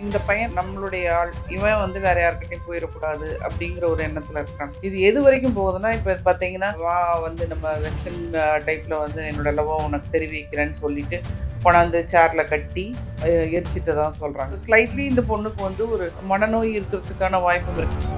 இந்த பையன் நம்மளுடைய ஆள், இவன் வந்து வேற யார்கிட்டயும் போயிறக்கூடாது அப்படிங்கிற ஒரு எண்ணத்துல இருக்கான். இது எது வரைக்கும் போகுதுன்னா, இப்ப பார்த்தீங்கன்னா, வா வந்து நம்ம வெஸ்டர்ன் டைப்ல வந்து என்னோட லவ்வ உனக்கு தெரிவிக்கிறேன்னு சொல்லிட்டு, கொண்டாந்து சேர்ல கட்டி எரிச்சிட்டதா சொல்றாங்க. ஸ்லைட்லி இந்த பொண்ணுக்கு வந்து ஒரு மனநோய் இருக்கிறதுக்கான வாய்ப்பும் இருக்கு.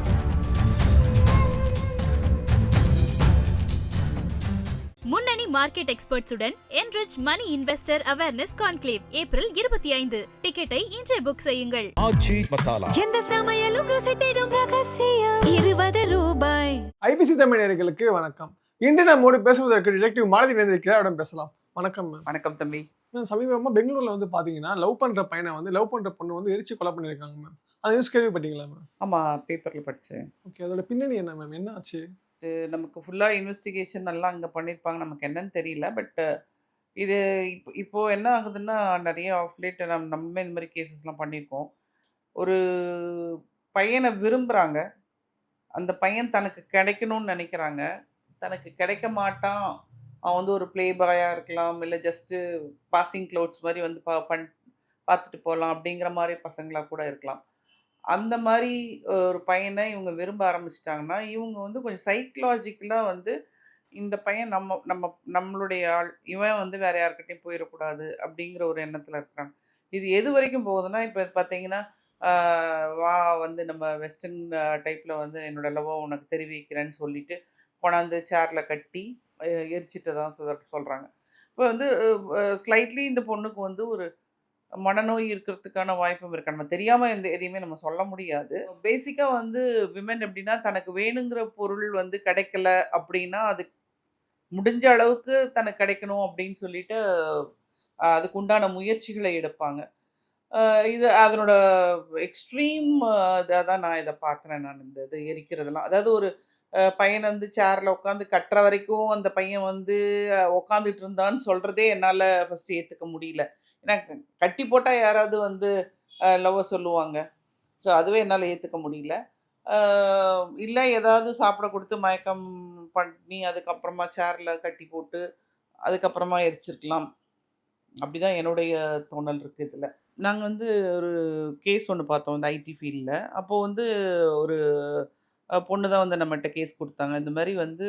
முன்னணி market எக்ஸ்பர்ட்ஸுடன் enrich money investor awareness conclave April 25. டிக்கெட்டை இன்றே புக் செய்யுங்கள். ஆச்சி மசாலா எந்த சமையலும் ருசி தேடும் ரகசியம் 20 ரூபாய். ஐபிசி தமிழ் நேயர்களுக்கு வணக்கம். இன்று நம்மோடு பேசுவதற்கு டிடெக்டிவ் மாலதி நேர்ந்திருக்கிறார். அவரிடம் பேசலாம். வணக்கம் மேம். வணக்கம் தம்பி. மேம், சமீபமா பெங்களூர்ல வந்து பாத்தீங்கன்னா லவ் பண்ற பையனை வந்து லவ் பண்ற பொண்ணு வந்து எரிச்சு கொலை பண்ணிருக்காங்க மேம். அது நியூஸ் கேள்விப்பட்டீங்களா மேம்? ஆமா, பேப்பர்ல படிச்சேன். ஓகே, அதோட பின்னணி என்ன மேம்? என்ன ஆச்சு? நமக்கு ஃபுல்லா இன்வெஸ்டிகேஷன் எல்லாம் அங்க பண்ணியிருப்பாங்க. நமக்கு என்னன்னு தெரியல. பட் இது இப்போ என்ன ஆகுதுன்னா, நிறைய ஆஃப் லேட் நம்ம இந்த மாதிரி கேசஸ்லாம் பண்ணியிருக்கோம். ஒரு பையனை விரும்புகிறாங்க. அந்த பையன் தனக்கு கிடைக்கணும்னு நினைக்கிறாங்க. தனக்கு கிடைக்க மாட்டான். அவன் வந்து ஒரு ப்ளே பாயாக இருக்கலாம், இல்லை ஜஸ்ட்டு பாசிங் க்ளவுட்ஸ் மாதிரி வந்து பார்த்துட்டு போகலாம் அப்படிங்கிற மாதிரி பசங்களாக கூட இருக்கலாம். அந்த மாதிரி ஒரு பையனை இவங்க விரும்ப ஆரம்பிச்சிட்டாங்கன்னா, இவங்க வந்து கொஞ்சம் சைக்கலாஜிக்கலாக வந்து இந்த பையன் நம்மளுடைய ஆள், இவன் வந்து வேற யார்கிட்டயும் போயிடக்கூடாது அப்படிங்கிற ஒரு எண்ணத்தில் இருக்கிறாங்க. இது எது வரைக்கும் போகுதுன்னா, இப்போ பார்த்தீங்கன்னா, வா வந்து நம்ம வெஸ்டர்ன் டைப்பில் வந்து என்னோட லவ்வ உனக்கு தெரிவிக்கிறேன்னு சொல்லிட்டு கொண்டாந்து சேர்ல கட்டி எரிச்சிட்டதா சொல்கிறாங்க. இப்போ வந்து ஸ்லைட்லி இந்த பொண்ணுக்கு வந்து ஒரு மனநோய் இருக்கிறதுக்கான வாய்ப்பும் இருக்கு. நம்ம தெரியாம எதையுமே நம்ம சொல்ல முடியாது. பேசிக்கா வந்து விமன் எப்படின்னா, தனக்கு வேணுங்கிற பொருள் வந்து கிடைக்கல அப்படின்னா, அது முடிஞ்ச அளவுக்கு தனக்கு கிடைக்கணும் அப்படின்னு சொல்லிட்டு அதுக்கு உண்டான முயற்சிகளை எடுப்பாங்க. இது அதனோட எக்ஸ்ட்ரீம் இதாக தான் நான் இதை பார்க்குறேன். நான் இந்த இது எரிக்கிறதெல்லாம், அதாவது ஒரு பையனை வந்து சேர்ல உட்காந்து கட்டுற வரைக்கும் அந்த பையன் வந்து உட்காந்துட்டு இருந்தான்னு சொல்றதே என்னால் ஃபர்ஸ்ட் ஏற்றுக்க முடியல. ஏன்னா கட்டி போட்டால் யாராவது வந்து லவ்வை சொல்லுவாங்க. ஸோ அதுவே என்னால் ஏற்றுக்க முடியல. இல்லை ஏதாவது சாப்பிட கொடுத்து மயக்கம் பண்ணி அதுக்கப்புறமா சேரில் கட்டி போட்டு அதுக்கப்புறமா எரிச்சிருக்கலாம். அப்படி தான் என்னுடைய தோணல் இருக்குது இதில். நாங்கள் வந்து ஒரு கேஸ் ஒன்று பார்த்தோம் இந்த ஐடி ஃபீல்டில். அப்போது வந்து ஒரு பொண்ணு தான் வந்து நம்மகிட்ட கேஸ் கொடுத்தாங்க. இந்த மாதிரி வந்து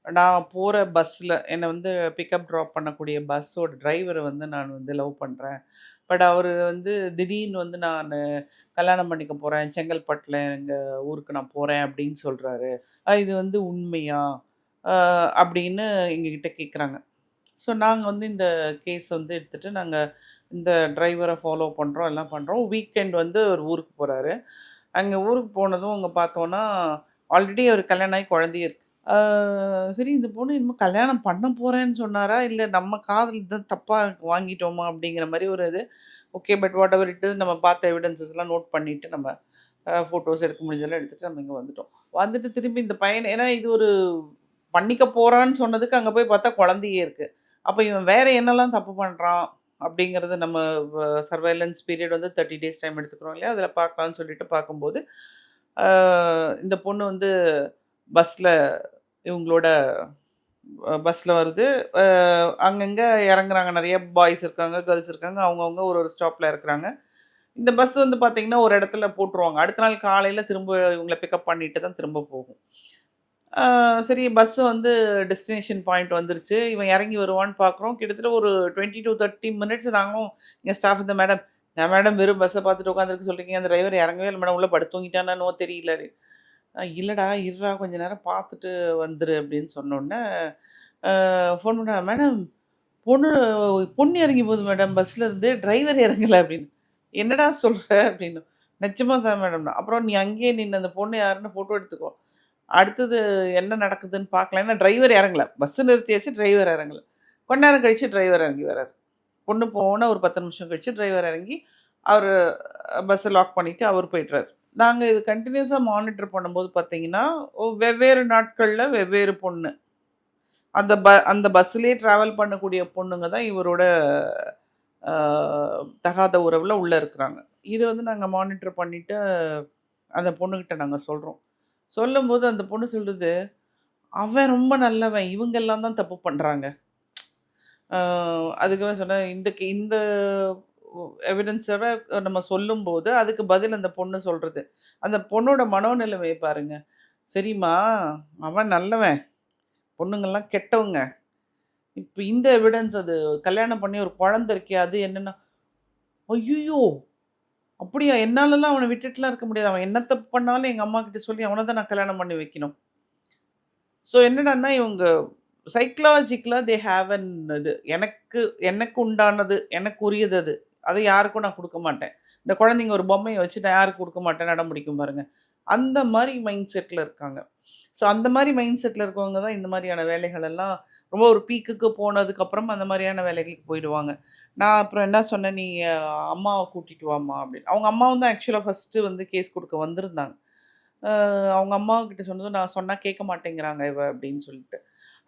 நான் போகிற பஸ்ஸில் என்னை வந்து பிக்கப் ட்ராப் பண்ணக்கூடிய பஸ்ஸோட டிரைவரை வந்து நான் வந்து லவ் பண்ணுறேன். பட் அவர் வந்து திடீர்னு வந்து நான் கல்யாணம் பண்ணிக்க போகிறேன், செங்கல்பட்டில் எங்கள் ஊருக்கு நான் போகிறேன் அப்படின்னு சொல்கிறாரு. இது வந்து உண்மையா அப்படின்னு எங்ககிட்ட கேட்குறாங்க. ஸோ நாங்கள் வந்து இந்த கேஸ் வந்து எடுத்துகிட்டு நாங்கள் இந்த டிரைவரை ஃபாலோ பண்ணுறோம், எல்லாம் பண்ணுறோம். வீக்கெண்ட் வந்து ஒரு ஊருக்கு போகிறாரு. அங்கே ஊருக்கு போனதும் அங்கே பார்த்தோன்னா ஆல்ரெடி அவர் கல்யாணம் ஆகி குழந்தையே இருக்குது. சரி, இந்த பொண்ணு இன்னும் கல்யாணம் பண்ண போகிறேன்னு சொன்னாரா, இல்லை நம்ம காதல் தான் தப்பாக வாங்கிட்டோமா அப்படிங்கிற மாதிரி ஒரு இது. Okay, but what ever it is, நம்ம பார்த்த எவிடன்சஸ்லாம் நோட் பண்ணிவிட்டு நம்ம ஃபோட்டோஸ் எடுக்க முடிஞ்சதெல்லாம் எடுத்துகிட்டு நம்ம இங்கே வந்துட்டோம். வந்துட்டு திரும்பி இந்த பையன், ஏன்னா இது ஒரு பண்ணிக்க போகிறான்னு சொன்னதுக்கு அங்கே போய் பார்த்தா குழந்தையே இருக்குது. அப்போ இவன் வேறு என்னெல்லாம் தப்பு பண்ணுறான் அப்படிங்கிறது நம்ம சர்வைலன்ஸ் பீரியட் வந்து 30 days டைம் எடுத்துக்கிறோம் இல்லையா, அதில் பார்க்கலான்னு சொல்லிட்டு பார்க்கும்போது இந்த பொண்ணு வந்து பஸ்ஸில் இவங்களோட பஸ்ஸில் வருது. அங்கங்கே இறங்குறாங்க. நிறைய பாய்ஸ் இருக்காங்க, கேர்ள்ஸ் இருக்காங்க. அவங்கவுங்க ஒரு ஒரு ஸ்டாப்பில் இருக்கிறாங்க. இந்த பஸ் வந்து பார்த்திங்கன்னா ஒரு இடத்துல போட்டுருவாங்க. அடுத்த நாள் காலையில் திரும்ப இவங்களை பிக்கப் பண்ணிட்டு தான் திரும்ப போகும். சரி, பஸ்ஸு வந்து டெஸ்டினேஷன் பாயிண்ட் வந்துருச்சு. இவன் இறங்கி வருவான்னு பார்க்குறோம். கிட்டத்தட்ட ஒரு 20 to 30 minutes நாங்களும் எங்கள் ஸ்டாஃப் இந்த மேடம், நான் மேடம் வெறும் பஸ்ஸை பார்த்துட்டு உட்காந்துருக்கு சொல்கிறீங்க, அந்த டிரைவர் இறங்கவே இல்லை மேடம், உள்ளே படுத்து தூங்கிட்டானோ தெரியல. இல்லைடா இருடா கொஞ்சம் நேரம் பார்த்துட்டு வந்துரு அப்படின்னு சொன்னோடனே ஃபோன் பண்ணுறா, மேடம் பொண்ணு இறங்கி போகுது மேடம் பஸ்ஸில் இருந்து, டிரைவர் இறங்கலை அப்படின்னு. என்னடா சொல்கிற அப்படின்னு. நிச்சயமாக தான் மேடம். அப்புறம் நீ அங்கேயே நின்று அந்த பொண்ணு யாருன்னு ஃபோட்டோ எடுத்துக்கோ, அடுத்தது என்ன நடக்குதுன்னு பார்க்கலாம். ஏன்னா டிரைவர் இறங்கலை, பஸ்ஸு நிறுத்தியாச்சு, டிரைவர் இறங்கலை. கொஞ்ச நேரம் கழித்து டிரைவர் இறங்கி வர்றார். பொண்ணு போன ஒரு 10 நிமிஷம் கழித்து டிரைவர் இறங்கி அவர் பஸ்ஸை லாக் பண்ணிவிட்டு அவர் போய்ட்டுறாரு. நாங்கள் இது கண்டினியூஸாக மானிட்டர் பண்ணும்போது பார்த்தீங்கன்னா, வெவ்வேறு நாட்களில் வெவ்வேறு பொண்ணு அந்த பஸ்ஸுலேயே ட்ராவல் பண்ணக்கூடிய பொண்ணுங்க தான் இவரோட தகாத உறவில் உள்ளே இருக்கிறாங்க. இது வந்து நாங்கள் மானிட்டர் பண்ணிவிட்டு அந்த பொண்ணுக்கிட்ட நாங்கள் சொல்கிறோம். சொல்லும்போது அந்த பொண்ணு சொல்லுது, அவன் ரொம்ப நல்லவன், இவங்கெல்லாம் தான் தப்பு பண்ணுறாங்க. அதுக்காக சொன்னேன், இந்த எவிடன்ஸோட நம்ம சொல்லும்போது, அதுக்கு பதில் அந்த பொண்ணு சொல்றது. அந்த பொண்ணோட மனோநிலைமைய பாருங்க. "சரிம்மா, அவன் நல்லவன். பொண்ணுங்கலாம் கெட்டவங்க." இப்ப இந்த எவிடன்ஸ் அது கல்யாணம் பண்ணி ஒரு குழந்தை இருக்கே, அது என்னன்னா, "ஐய்யய்யோ! அப்படியா? என்னாலலாம் அவன விட்டுட்டுலாம் இருக்க முடியாது. அவன் என்ன தப்பு பண்ணாலும் எங்க அம்மாகிட்ட சொல்லி அவன தான் நான் கல்யாணம் பண்ணி வைக்கணும்." ஸோ என்னடான்னா, இவங்க சைக்காலஜிக்கலா தே ஹேவ் அன் இது. எனக்கு எனக்கு உண்டானது, எனக்கு உரியது அது. அத யாருக்கும் நான் குடுக்க மாட்டேன். இந்த குழந்தைங்க ஒரு பொம்மைய வச்சு நான் யாருக்கு குடுக்க மாட்டேன்னு அடம் பிடிக்கும் பாருங்க. அந்த மாரி மைண்ட் செட்ல இருக்காங்க. ஸோ அந்த மாரி மைண்ட் செட்ல இருக்கவங்க தான் இந்த மாரியான வேலைகள் எல்லாம் ரொம்ப ஒரு பீக்குக்கு போனதுக்கப்புறம் அந்த மாரியான வேலைகளுக்கு போயிடுவாங்க. நான் அப்புறம் என்ன சொன்னேன், "நீ அம்மாவ கூட்டிட்டு வாம்மா" அப்படின்னு. அவங்க அம்மாவும் தான் ஆக்சுவலா ஃபர்ஸ்ட்டு வந்து கேஸ் குடுக்க வந்திருந்தாங்க. அ அவங்க அம்மாகிட்ட சொன்னதும், "நான் சொன்னா கேட்க மாட்டேங்கிறாங்க இவ" அப்படின்னு சொல்லிட்டு.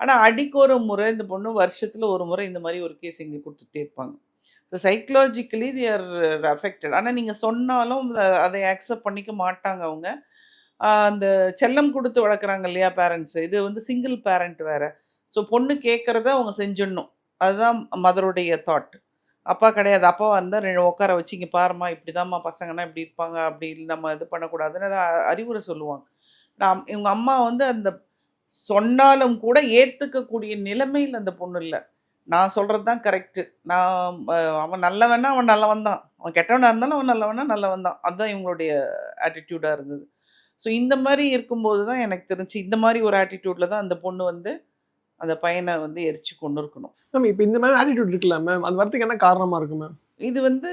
ஆனா அடிக்கு ஒரு முறை இந்த பொண்ணு வருஷத்துல ஒரு முறை இந்த மாரி ஒரு கேஸ் எங்களுக்கு குடுத்துட்டே இருப்பாங்க. So psychologically they are affected. ஆனா நீங்க சொன்னாலும் அதை அக்செப்ட் பண்ணிக்க மாட்டாங்க அவங்க. அந்த செல்லம் குடுத்து வளர்க்குறாங்க இல்லையா பேரண்ட்ஸ், இது வந்து சிங்கிள் பேரண்ட் வேற. ஸோ பொண்ணு கேட்கறத அவங்க செஞ்சிடணும். அதுதான் மதருடைய தாட். அப்பா கிடையாது. அப்பாவா இருந்தா உட்கார வச்சு, "இங்க பாரும்மா, இப்படிதாம்மா பசங்கன்னா இப்படி இருப்பாங்க. அப்படி நம்ம இது பண்ணக்கூடாதுன்னு" அறிவுரை சொல்லுவாங்க. இவங்க அம்மா வந்து அந்த சொன்னாலும் கூட ஏத்துக்கக்கூடிய நிலைமையில அந்த பொண்ணு இல்ல. நான் சொல்றது தான் கரெக்ட்டு. நான் அவன் நல்லவன்னா அவன் நல்லவன் தான். அவன் கெட்டவனா இருந்தாலும் அவன் நல்லவனா நல்லவன் தான். அதுதான் இவங்களுடைய ஆட்டிட்யூடா இருந்தது. ஸோ இந்த மாரி இருக்கும்போது தான் எனக்கு தெரிஞ்சுச்சு, இந்த மாரி ஒரு ஆட்டிட்யூட்ல தான் அந்த பொண்ணு வந்து அந்த பையன வந்து எரிச்சு கொன்னுருக்கணும். மேம் இப்ப இந்த மாரி ஆட்டிட்யூட் இருக்குல்ல மேம், அது வரதுக்கு என்ன காரணமா இருக்கு மேம்? இது வந்து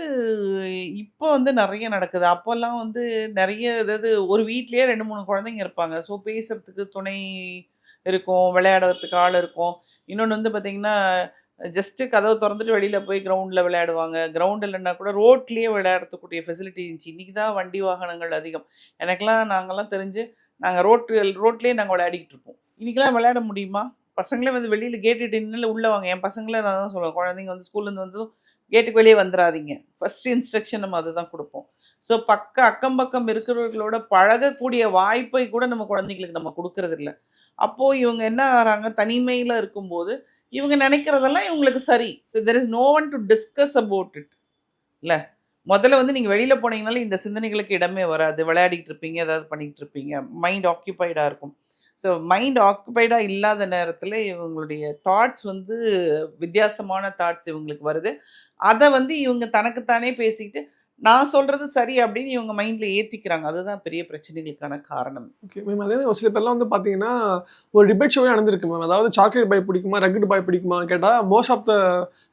இப்போ வந்து நெறைய நடக்குது. அப்போலாம் வந்து நெறைய அதாவது ஒரு வீட்லயே 2, 3 குழந்தைங்க இருப்பாங்க. ஸோ பேசுறதுக்கு துணை இருக்கும், விளையாடுறதுக்கு ஆள் இருக்கும். இன்னொன்னு வந்து பார்த்தீங்கன்னா, ஜஸ்ட்டு கதவ தொறந்துட்டு வெளியில போய் கிரவுண்ட்ல விளையாடுவாங்க. கிரவுண்ட் இல்லன்னா கூட ரோட்லயே விளையாடக்கூடிய ஃபெசிலிட்டி இருந்துச்சு. இன்னைக்கு தான் வண்டி வாகனங்கள் அதிகம். நாங்கலாம் தெரிஞ்சு நாங்க ரோட்லயே நாங்க விளையாடிக்கிட்டு இருப்போம். இன்னைக்கெல்லாம் விளையாட முடியுமா? பசங்களே வந்து வெளியில கேட்டுட்டு நின்னு உள்ள வாங்க. என் பசங்கள நான் தான் சொல்லுவேன். குழந்தைங்க வந்து ஸ்கூல்லேருந்து வந்ததும் கேட்டுக்கு வெளியே வந்துராதீங்க. ஃபர்ஸ்ட் இன்ஸ்ட்ரக்ஷன் நம்ம அதுதான் குடுப்போம். ஸோ அக்கம் பக்கம் இருக்கிறவர்களோட பழகக்கூடிய வாய்ப்பை கூட நம்ம குழந்தைங்களுக்கு நம்ம குடுக்கறதில்ல. அப்போ இவங்க என்ன ஆகுறாங்க, தனிமையில இருக்கும்போது, இவங்க நெனைக்கிறதெல்லாம் இவங்களுக்கு சரி. So there is no one to discuss about it. இல்ல. முதல்ல வந்து நீங்க வெளியில போனீங்கனாலே இந்த சிந்தனைகளுக்கு இடமே வராது. விளையாடிட்டு இருப்பீங்க, ஏதாவது பண்ணிட்டு இருப்பீங்க. மைண்ட் ஆக்கியூபைடா இருக்கும். ஸோ மைண்ட் ஆக்குபைடா இல்லாத நேரத்தில இவங்களுடைய தாட்ஸ் வந்து வித்தியாசமான தாட்ஸ் இவங்களுக்கு வருது. அத வந்து இவங்க தனக்கு தானே பேசிக்கிட்டு, நான் சொல்றது சரி அப்படின்னு இவங்க மைண்ட்ல ஏத்திக்கிறாங்க. அதுதான் பெரிய பிரச்சனைகளுக்கான காரணம். Okay ma'am. அதே ஒரு சில பேர்லாம் வந்து பார்த்தீங்கன்னா, ஒரு டிபேட் ஷோவே நடந்திருக்கு மேம். அதாவது சாக்லேட் பாய் பிடிக்குமா? ரக்கட் பாய் பிடிக்குமான்னு கேட்டா, மோஸ்ட் ஆஃப் த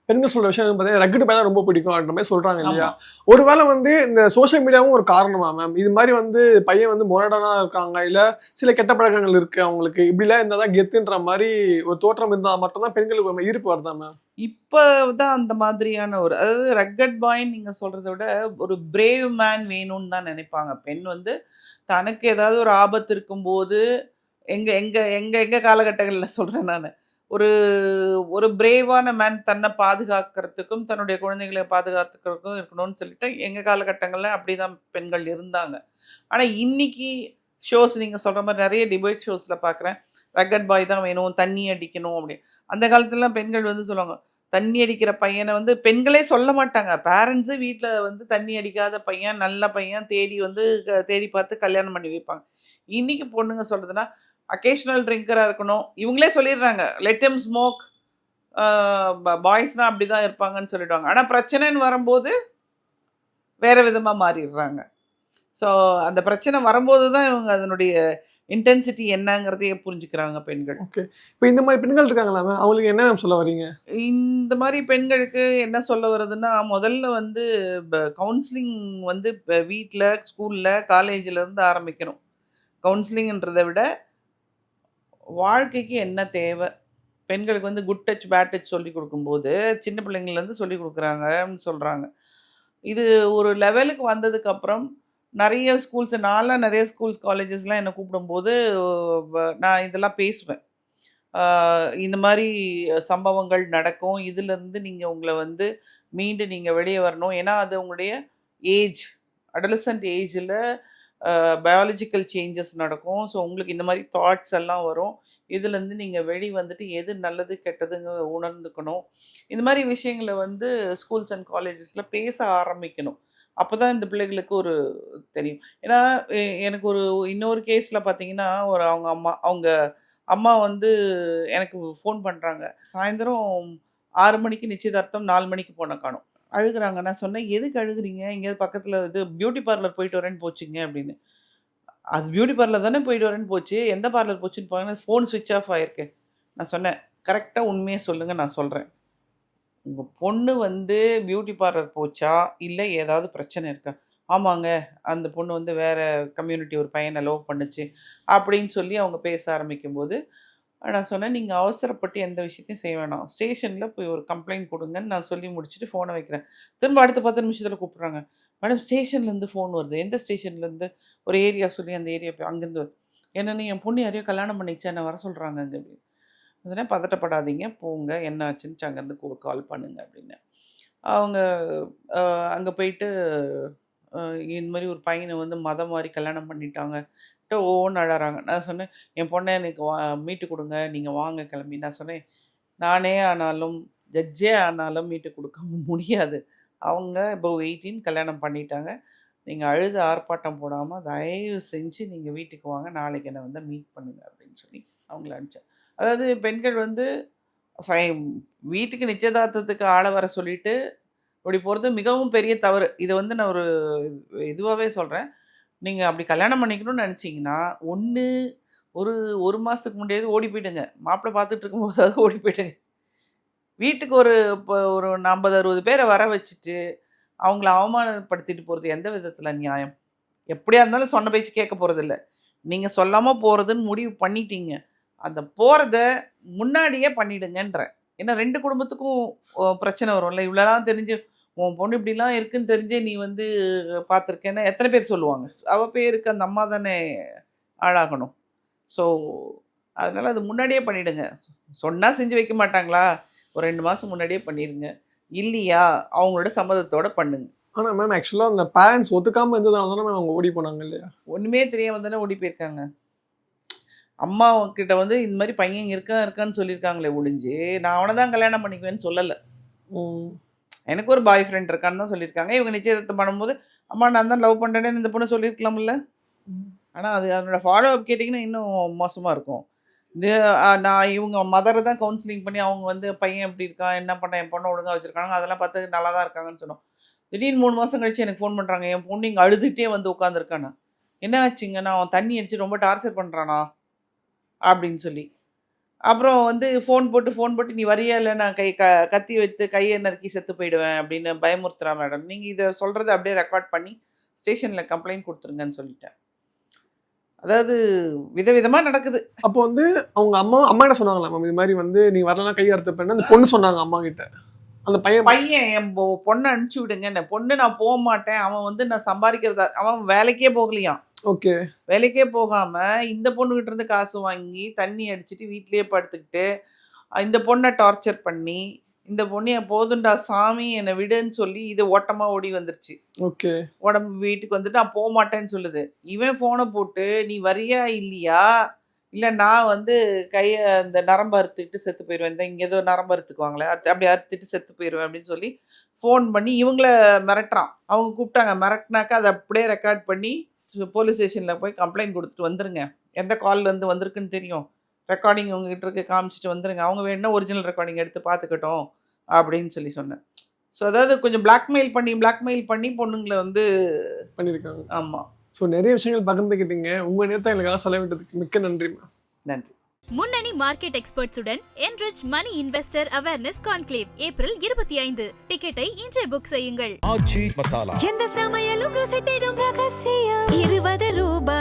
பெண்கள் சொல்ற விஷயம் பார்த்தீங்கன்னா, ரக்கட் பாய் தான் ரொம்ப பிடிக்கும் அப்படின்ற மாரி சொல்றாங்க இல்லையா? ஆமா. ஒருவேளை வந்து இந்த சோசியல் மீடியாவும் ஒரு காரணமா மேம்? இது மாரி வந்து பையன் வந்து மொரடனா இருக்காங்க, இல்ல சில கெட்ட பழக்கங்கள் இருக்கு அவங்களுக்கு. இப்படிலாம் இருந்தா தான் கெத்துன்ற மாரி ஒரு தோற்றம் இருந்தா மட்டும் தான் பெண்களுக்கு ஒரு ஈர்ப்பு வருதா மேம்? இப்ப தான் அந்த மாதிரியான ஒரு அதாவது ரக்கட் பாய்ன்னு நீங்க சொல்றத விட, ஒரு பிரேவ் மேன் வேணும்னு தான் நெனைப்பாங்க. பெண் வந்து தனக்கு ஏதாவது ஒரு ஆபத்து இருக்கும்போது, எங்க எங்க எங்க எங்க காலகட்டங்கள்ல சொல்றேன் நானு. ஒரு ஒரு பிரேவான மேன் தன்னை பாதுகாக்கிறதுக்கும், தன்னுடைய குழந்தைகளை பாதுகாத்துக்கிறதுக்கும் இருக்கணும்னு சொல்லிட்டு, எங்க காலகட்டங்கள்ல அப்படிதான் பெண்கள் இருந்தாங்க. ஆனா இன்னைக்கு ஷோஸ் நீங்க சொல்ற மாரி நெறைய டிபேட் ஷோஸ்ல பார்க்குறேன். ரக்கட் பாய் தான் வேணும், தண்ணி அடிக்கணும் அப்படின்னு. அந்த காலத்துலலாம் பெண்கள் வந்து சொல்லுவாங்க, தண்ணி அடிக்கிற பையன வந்து பெண்களே சொல்ல மாட்டாங்க. பேரண்ட்ஸு வீட்ல வந்து தண்ணி அடிக்காத பையன், நல்ல பையன் தேடி வந்து தேடி பார்த்து கல்யாணம் பண்ணி வைப்பாங்க. இன்னைக்கு பொண்ணுங்க சொல்றதுன்னா, அக்கேஷனல் ட்ரிங்கரா இருக்கணும். இவங்களே சொல்லிடுறாங்க. Let him smoke. அ பாய்ஸ்னா அப்படிதான் இருப்பாங்கன்னு சொல்லிடுவாங்க. ஆனா பிரச்சனைன்னு வரும்போது, வேற விதமா மாறிடுறாங்க. ஸோ அந்த பிரச்சனை வரும்போது தான் இவங்க அதனுடைய இன்டென்சிட்டி என்னங்கிறதையே புரிஞ்சுக்கிறாங்க பெண்கள். ஓகே. இப்ப இந்த மாரி பெண்கள் இருக்காங்கல்ல மேம், அவங்களுக்கு என்ன மேம் சொல்ல வரீங்க? இந்த மாரி பெண்களுக்கு என்ன சொல்ல வருதுன்னா, முதல்ல வந்து கவுன்சிலிங் வந்து வீட்ல, ஸ்கூல்ல, காலேஜ்ல இருந்து ஆரம்பிக்கணும். கவுன்சிலிங்ன்றத விட, வாழ்க்கைக்கு என்ன தேவை? பெண்களுக்கு வந்து குட் டச், பேட் டச் சொல்லிக் குடுக்கும்போது, சின்ன பிள்ளைங்கள்லேருந்து சொல்லிக் குடுக்குறாங்கன்னு சொல்றாங்க. இது ஒரு லெவலுக்கு வந்ததுக்கப்புறம், நெறைய ஸ்கூல்ஸ் நான்லாம் நெறைய ஸ்கூல்ஸ், காலேஜஸ்லாம் என்ன கூப்பிடும்போது, நான் இதெல்லாம் பேசுவேன். ஆ இந்த மாரி சம்பவங்கள் நடக்கும். இதிலருந்து நீங்க உங்கள வந்து மீண்டு நீங்க வெளிய வரணும். ஏன்னா, அது உங்களுடைய ஏஜ், அடாலசென்ட் ஏஜ்ல பயாலஜிக்கல் சேஞ்சஸ் நடக்கும். ஸோ, உங்களுக்கு இந்த மாரி தாட்ஸ் எல்லாம் வரும். இதுலேருந்து நீங்கள் வெளி வந்துட்டு எது நல்லது கெட்டதுங்க உணர்ந்துக்கணும். இந்த மாதிரி விஷயங்களை வந்து ஸ்கூல்ஸ் அண்ட் காலேஜஸில் பேச ஆரம்பிக்கணும். அப்போ தான் இந்த பிள்ளைகளுக்கு ஒரு தெரியும். ஏன்னா எனக்கு இன்னொரு கேஸில் பார்த்தீங்கன்னா அவங்க அம்மா வந்து எனக்கு ஃபோன் பண்ணுறாங்க. சாயந்தரம் 6 மணிக்கு நிச்சயதார்த்தம், 4 மணிக்கு பொண்ணை காணோம். அழுகுறாங்க. நான் சொன்னேன், எதுக்கு அழுகுறீங்க? எங்கேயாவது பக்கத்தில் இது பியூட்டி பார்லர் போயிட்டு வரேன்னு போச்சுங்க அப்படின்னு. அது பியூட்டி பார்லர் தானே போயிட்டு வரேன்னு போச்சு. எந்த பார்லர் போச்சுன்னு பாருங்க, ஃபோன் ஸ்விட்ச் ஆஃப் ஆயிருக்கு. நான் சொன்னேன், கரெக்டாக உண்மையை சொல்லுங்கள், நான் சொல்கிறேன். உங்கள் பொண்ணு வந்து பியூட்டி பார்லர் போச்சா, இல்லை ஏதாவது பிரச்சனை இருக்கா? ஆமாங்க, அந்த பொண்ணு வந்து வேறு கம்யூனிட்டி ஒரு பையனை லவ் பண்ணுச்சு அப்படின்னு சொல்லி அவங்க பேச ஆரம்பிக்கும்போது நான் சொன்னேன், நீங்கள் அவசரப்பட்டு எந்த விஷயத்தையும் செய்ய வேணாம். ஸ்டேஷனில் போய் ஒரு கம்ப்ளைண்ட் கொடுங்கன்னு நான் சொல்லி முடிச்சுட்டு ஃபோனை வைக்கிறேன். திரும்ப அடுத்த 10 நிமிஷத்தில் கூப்பிட்றாங்க. மேடம், ஸ்டேஷன்லேருந்து ஃபோன் வருது. எந்த ஸ்டேஷன்லேருந்து? ஒரு ஏரியா சொல்லி அந்த ஏரியா போய் அங்கேருந்து வருது. என்னென்னு, என் பொண்ணு யாரையோ கல்யாணம் பண்ணிச்சா, என்ன வர சொல்கிறாங்க அங்கே அப்படின்னு. சொன்னேன், பதட்டப்படாதீங்க, போங்க, என்ன ஆச்சுன்னு அங்கேருந்து கால் பண்ணுங்க அப்படின்னு. அவங்க அங்கே போயிட்டு இந்த மாதிரி ஒரு பையனை வந்து மதம் மாதிரி கல்யாணம் பண்ணிட்டாங்க. ஓன்னு அழறாங்க. நான் சொன்னேன், என் பொண்ணை எனக்கு மீட்டு கொடுங்க, நீங்கள் வாங்க கிளம்பி. நான் சொன்னேன், நானே ஆனாலும் ஜட்ஜே ஆனாலும் மீட்டு கொடுக்க முடியாது. அவங்க இப்போ 18 கல்யாணம் பண்ணிட்டாங்க. நீங்கள் அழுது ஆர்ப்பாட்டம் போடாமல் தயவு செஞ்சு நீங்கள் வீட்டுக்கு வாங்க, நாளைக்கு என்னை வந்து மீட் பண்ணுங்க அப்படின்னு சொல்லி அவங்கள அனுப்பிச்சேன். அதாவது பெண்கள் வந்து வீட்டுக்கு நிச்சயதார்த்தத்துக்கு ஆளை வர சொல்லிட்டு இப்படி போகிறது மிகவும் பெரிய தவறு. இதை வந்து நான் இதுவாகவே சொல்கிறேன். நீங்கள் அப்படி கல்யாணம் பண்ணிக்கணும்னு நினச்சிங்கன்னா, ஒரு மாதத்துக்கு முன்னாடியாவது ஓடி போயிடுங்க. மாப்பிள்ளை பார்த்துட்டு இருக்கும்போதாவது ஓடி போயிடுங்க. வீட்டுக்கு ஒரு 50-60 பேரை வர வச்சுட்டு அவங்கள அவமானப்படுத்திட்டு போகிறது எந்த விதத்தில் நியாயம்? எப்படியா இருந்தாலும் சொன்ன பேச்சு கேட்க போகிறதில்ல. நீங்கள் சொல்லாமல் போகிறதுன்னு முடிவு பண்ணிட்டீங்க. அந்த போகிறத முன்னாடியே பண்ணிடுங்கன்றேன். ஏன்னா 2 குடும்பத்துக்கும் பிரச்சனை வரும்ல. இவ்வளோலாம் தெரிஞ்சு உன் பொண்ணு இப்படிலாம் இருக்குன்னு தெரிஞ்சே நீ வந்து பார்த்துருக்கேன்னா எத்தனை பேர் சொல்லுவாங்க? அவள் பேருக்கு அந்த அம்மா தானே ஆளாகணும். ஸோ அதனால் அது முன்னாடியே பண்ணிவிடுங்க. சொன்னால் செஞ்சு வைக்க மாட்டாங்களா? ஒரு 2 மாதம் முன்னாடியே பண்ணிடுங்க. இல்லையா அவங்களோட சம்மதத்தோடு பண்ணுங்க. ஆனால் மேம், ஆக்சுவலாக அந்த பேரண்ட்ஸ் ஒத்துக்காமல் இருந்ததுனால தானே அவங்க ஓடி போனாங்க இல்லையா? ஒன்றுமே தெரியாமல் தானே ஓடி போயிருக்காங்க. அம்மா கிட்ட வந்து இந்த மாதிரி பையன் இருக்கான்னு சொல்லியிருக்காங்களே ஒழிஞ்சு, நான் அவனை தான் கல்யாணம் பண்ணிக்குவேன்னு சொல்லலை. எனக்கு ஒரு பாய் ஃப்ரெண்ட் இருக்கான்னு தான் சொல்லியிருக்காங்க. இவங்க நிச்சயதார்த்தம் பண்ணும்போது, அம்மா நான் தான் லவ் பண்ணுறேன்னு இந்த பொண்ணு சொல்லியிருக்கலாம்ல. ஆனால் அதனோட ஃபாலோ அப் கேட்டிங்கன்னா இன்னும் மோசமாக இருக்கும். நான் இவங்க மதரை தான் கவுன்சிலிங் பண்ணி அவங்க வந்து பையன் எப்படி இருக்கான், என்ன பண்ண, என் பொண்ணை ஒழுங்காக வச்சுருக்காங்க, அதெல்லாம் பார்த்து நல்லா தான் இருக்காங்கன்னு சொன்னோம். திடீர்னு 3 மாதம் கழிச்சு எனக்கு ஃபோன் பண்ணுறாங்க, என் பொண்ணு இங்கே அழுதுகிட்டே வந்து உட்காந்துருக்கானா. என்ன ஆச்சுங்க? நான் அவன் தண்ணி அடித்து ரொம்ப டார்ச்சர் பண்ணுறானா அப்படின்னு சொல்லி. அப்புறம் வந்து ஃபோன் போட்டு நீ வரியா இல்லை, நான் கத்தி வைத்து கையை நறுக்கி செத்து போயிடுவேன் அப்படின்னு பயமுறுத்துறா மேடம். நீங்கள் இதை சொல்கிறத அப்படியே ரெக்கார்ட் பண்ணி ஸ்டேஷனில் கம்ப்ளைண்ட் கொடுத்துருங்கன்னு சொல்லிட்டேன். அதாவது விதவிதமாக நடக்குது. அப்போ வந்து அவங்க அம்மா என்ன சொன்னாங்களா மேம்? இது மாதிரி வந்து நீ வரலாம் கை அறுத்துப்பேன்னு அந்த பொண்ணு சொன்னாங்க அம்மா கிட்ட. அந்த பையன் என் பொண்ணை அனுப்பிச்சி விடுங்க, என் பொண்ணு நான் போக மாட்டேன், அவன் வந்து நான் சம்பாதிக்கிறதா, அவன் வேலைக்கே போகலையாம். ஓகே, வேலைக்கே போகாமல் இந்த பொண்ணுகிட்ட இருந்து காசு வாங்கி தண்ணி அடிச்சுட்டு வீட்லேயே படுத்துக்கிட்டு இந்த பொண்ணை டார்ச்சர் பண்ணி, இந்த பொண்ணு என் போதுண்டா சாமி என்னை விடுன்னு சொல்லி இது ஓட்டமாக ஓடி வந்துருச்சு. ஓகே, உடம்பு வீட்டுக்கு வந்துட்டு நான் போக மாட்டேன்னு சொல்லுது. இவன் ஃபோனை போட்டு நீ வரியா இல்லையா, இல்லை நான் வந்து கையை அந்த நரம்பு அறுத்துக்கிட்டு செத்து போயிடுவேன், இந்த இங்கே ஏதோ நரம்பு அறுத்துக்குவாங்களே அப்படி அறுத்துட்டு செத்து போயிடுவேன் அப்படின்னு சொல்லி ஃபோன் பண்ணி இவங்கள மிரட்டுறான். அவங்க கூப்பிட்டாங்க, மிரட்டினாக்கா அதை அப்படியே ரெக்கார்ட் பண்ணி போலீஸ் ஸ்டேஷனில் போய் கம்ப்ளைண்ட் கொடுத்துட்டு வந்துருங்க, எந்த கால்லேருந்து வந்திருக்குன்னு தெரியும், ரெக்கார்டிங் உங்ககிட்ட இருக்கு காமிச்சிட்டு வந்துருங்க, அவங்க வேணுன்னா ஒரிஜினல் ரெக்கார்டிங் எடுத்து பார்த்துக்கட்டும் அப்படின்னு சொல்லி சொன்னேன். ஸோ அதாவது கொஞ்சம் பிளாக்மெயில் பண்ணி பொண்ணுங்களை வந்து பண்ணியிருக்காங்க. ஆமாம். ஸோ நிறைய விஷயங்கள் பகிர்ந்துக்கிட்டீங்க. உங்கள் நேரத்தை எங்களுக்காக செலவிட்டதுக்கு மிக்க நன்றி மேம். நன்றி. முன்னணி market எக்ஸ்பர்ட்ஸுடன் enrich money investor awareness conclave April 25. டிக்கெட்டை இன்றே புக் செய்யுங்கள். ஆச்சி மசாலா, எந்த சமையலும் ருசி தேடும் ரகசியம் 20 ரூபாய்.